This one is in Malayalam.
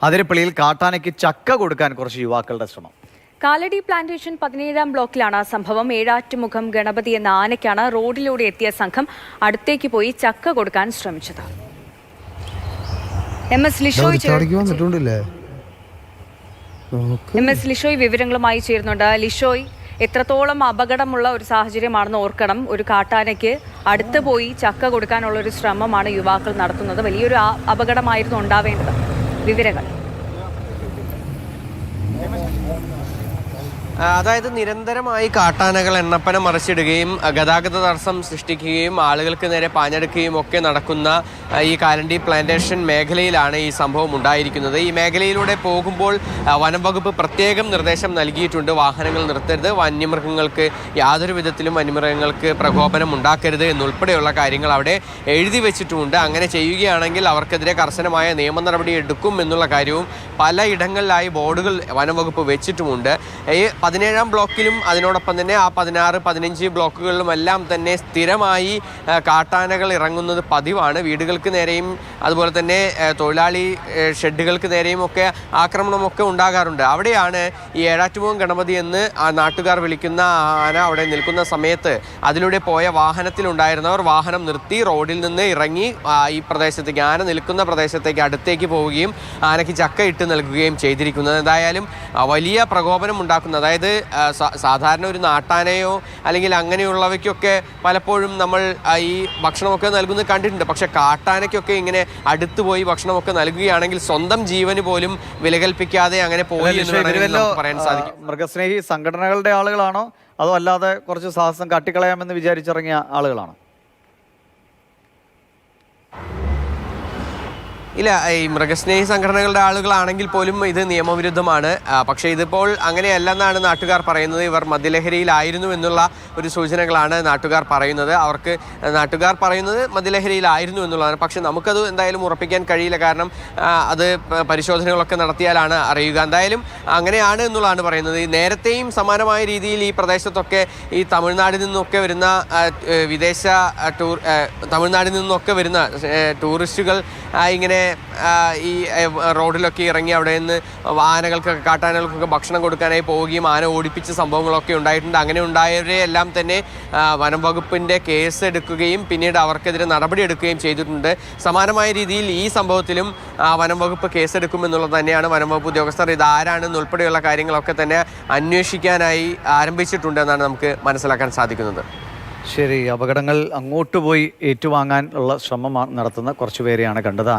അതിരപ്പള്ളിയിൽ കാട്ടാനയ്ക്ക് ചക്ക കൊടുക്കാൻ കുറച്ച് യുവാക്കളുടെ ശ്രമം. കാലടി പ്ലാന്റേഷൻ 17-ാം ബ്ലോക്കിലാണ് സംഭവം. ഏഴാറ്റുമുഖം ഗണപതി എന്ന ആനയ്ക്കാണ് റോഡിലൂടെ എത്തിയ സംഘം അടുത്തേക്ക് പോയി ചക്ക കൊടുക്കാൻ ശ്രമിച്ചത്. എം എസ് ലിഷോയ് വിവരങ്ങളുമായി ചേരുന്നുണ്ട്. ലിഷോയ്, എത്രത്തോളം അപകടമുള്ള ഒരു സാഹചര്യമാണെന്ന് ഓർക്കണം. ഒരു കാട്ടാനയ്ക്ക് അടുത്ത് പോയി ചക്ക കൊടുക്കാനുള്ള ഒരു ശ്രമമാണ് യുവാക്കൾ നടത്തുന്നത്. വലിയൊരു അപകടമായിരുന്നു ഉണ്ടാവേണ്ടത്. വിവരങ്ങൾ. അതായത് നിരന്തരമായി കാട്ടാനകൾ എണ്ണപ്പന മറിച്ചിടുകയും ഗതാഗത തടസ്സം സൃഷ്ടിക്കുകയും ആളുകൾക്ക് നേരെ പാഞ്ഞെടുക്കുകയും ഒക്കെ നടക്കുന്ന ഈ കാലണ്ടി പ്ലാന്റേഷൻ മേഖലയിലാണ് ഈ സംഭവം ഉണ്ടായിരിക്കുന്നത്. ഈ മേഖലയിലൂടെ പോകുമ്പോൾ വനം വകുപ്പ് പ്രത്യേകം നിർദ്ദേശം നൽകിയിട്ടുണ്ട്. വാഹനങ്ങൾ നിർത്തരുത്, വന്യമൃഗങ്ങൾക്ക് യാതൊരു വിധത്തിലും വന്യമൃഗങ്ങൾക്ക് പ്രകോപനം ഉണ്ടാക്കരുത് എന്നുൾപ്പെടെയുള്ള കാര്യങ്ങൾ അവിടെ എഴുതി വെച്ചിട്ടുമുണ്ട്. അങ്ങനെ ചെയ്യുകയാണെങ്കിൽ അവർക്കെതിരെ കർശനമായ നിയമ നടപടി എടുക്കും എന്നുള്ള കാര്യവും പലയിടങ്ങളിലായി ബോർഡുകൾ വനം വകുപ്പ് വെച്ചിട്ടുമുണ്ട്. ഈ 17-ാം ബ്ലോക്കിലും അതിനോടൊപ്പം തന്നെ ആ 16, 15 ബ്ലോക്കുകളിലുമെല്ലാം തന്നെ സ്ഥിരമായി കാട്ടാനകൾ ഇറങ്ങുന്നത് പതിവാണ്. വീടുകൾക്ക് നേരെയും അതുപോലെ തന്നെ തൊഴിലാളി ഷെഡുകൾക്ക് നേരെയും ഒക്കെ ആക്രമണമൊക്കെ ഉണ്ടാകാറുണ്ട്. അവിടെയാണ് ഈ ഏഴാറ്റുമുഖം ഗണപതി എന്ന് നാട്ടുകാർ വിളിക്കുന്ന ആന അവിടെ നിൽക്കുന്ന സമയത്ത് അതിലൂടെ പോയ വാഹനത്തിലുണ്ടായിരുന്നവർ വാഹനം നിർത്തി റോഡിൽ നിന്ന് ഇറങ്ങി ഈ പ്രദേശത്തേക്ക്, ആന നിൽക്കുന്ന പ്രദേശത്തേക്ക് അടുത്തേക്ക് പോവുകയും ആനയ്ക്ക് ചക്ക ഇട്ട് നൽകുകയും ചെയ്തിരിക്കുന്നത്. എന്തായാലും വലിയ പ്രകോപനം ഉണ്ടാക്കുന്ന, അതായത് സാധാരണ ഒരു നാട്ടാനയോ അല്ലെങ്കിൽ അങ്ങനെയുള്ളവയ്ക്കൊക്കെ പലപ്പോഴും നമ്മൾ ഈ ഭക്ഷണമൊക്കെ നൽകുന്നത് കണ്ടിട്ടുണ്ട്. പക്ഷെ കാട്ടാനയ്ക്കൊക്കെ ഇങ്ങനെ അടുത്ത് പോയി ഭക്ഷണമൊക്കെ നൽകുകയാണെങ്കിൽ സ്വന്തം ജീവന് പോലും വിലകൽപ്പിക്കാതെ അങ്ങനെ പോയി എന്ന് പറയാൻ സാധിക്കും. മൃഗസ്നേഹി സംഘടനകളുടെ ആളുകളാണോ അതോ അല്ലാതെ കുറച്ച് സാഹസം കാട്ടിക്കളയാമെന്ന് വിചാരിച്ചിറങ്ങിയ ആളുകളാണോ? ഇല്ല, ഈ മൃഗസ്നേഹി സംഘടനകളുടെ ആളുകളാണെങ്കിൽ പോലും ഇത് നിയമവിരുദ്ധമാണ്. പക്ഷേ ഇതിപ്പോൾ അങ്ങനെയല്ലെന്നാണ് നാട്ടുകാർ പറയുന്നത്. ഇവർ മദ്യലഹരിയിലായിരുന്നു എന്നുള്ള ഒരു സൂചനകളാണ് നാട്ടുകാർ പറയുന്നത്. നാട്ടുകാർ പറയുന്നത് മദ്യലഹരിയിലായിരുന്നു എന്നുള്ളതാണ്. പക്ഷെ നമുക്കത് എന്തായാലും ഉറപ്പിക്കാൻ കഴിയില്ല. കാരണം അത് പരിശോധനകളൊക്കെ നടത്തിയാലാണ് അറിയുക. എന്തായാലും അങ്ങനെയാണ് എന്നുള്ളതാണ് പറയുന്നത്. നേരത്തെയും സമാനമായ രീതിയിൽ ഈ പ്രദേശത്തൊക്കെ ഈ തമിഴ്നാട്ടിൽ നിന്നൊക്കെ വരുന്ന തമിഴ്നാട്ടിൽ നിന്നൊക്കെ വരുന്ന ടൂറിസ്റ്റുകൾ ഇങ്ങനെ ഈ റോഡിലൊക്കെ ഇറങ്ങി അവിടെ നിന്ന് ആനകൾക്കൊക്കെ, കാട്ടാനകൾക്കൊക്കെ ഭക്ഷണം കൊടുക്കാനായി പോവുകയും ആന ഓടിപ്പിച്ച സംഭവങ്ങളൊക്കെ ഉണ്ടായിട്ടുണ്ട്. അങ്ങനെ ഉണ്ടായവരെ എല്ലാം തന്നെ വനം വകുപ്പിൻ്റെ കേസ് എടുക്കുകയും പിന്നീട് അവർക്കെതിരെ നടപടി എടുക്കുകയും ചെയ്തിട്ടുണ്ട്. സമാനമായ രീതിയിൽ ഈ സംഭവത്തിലും വനം വകുപ്പ് കേസെടുക്കുമെന്നുള്ളത് തന്നെയാണ് വനം വകുപ്പ് ഉദ്യോഗസ്ഥർ ഇതാരാണെന്നുൾപ്പെടെയുള്ള കാര്യങ്ങളൊക്കെ തന്നെ അന്വേഷിക്കാനായി ആരംഭിച്ചിട്ടുണ്ടെന്നാണ് നമുക്ക് മനസ്സിലാക്കാൻ സാധിക്കുന്നത്. ശരി, അപകടങ്ങൾ അങ്ങോട്ട് പോയി ഏറ്റുവാങ്ങാൻ ഉള്ള ശ്രമം നടത്തുന്ന കുറച്ചു പേരെയാണ് കണ്ടത്.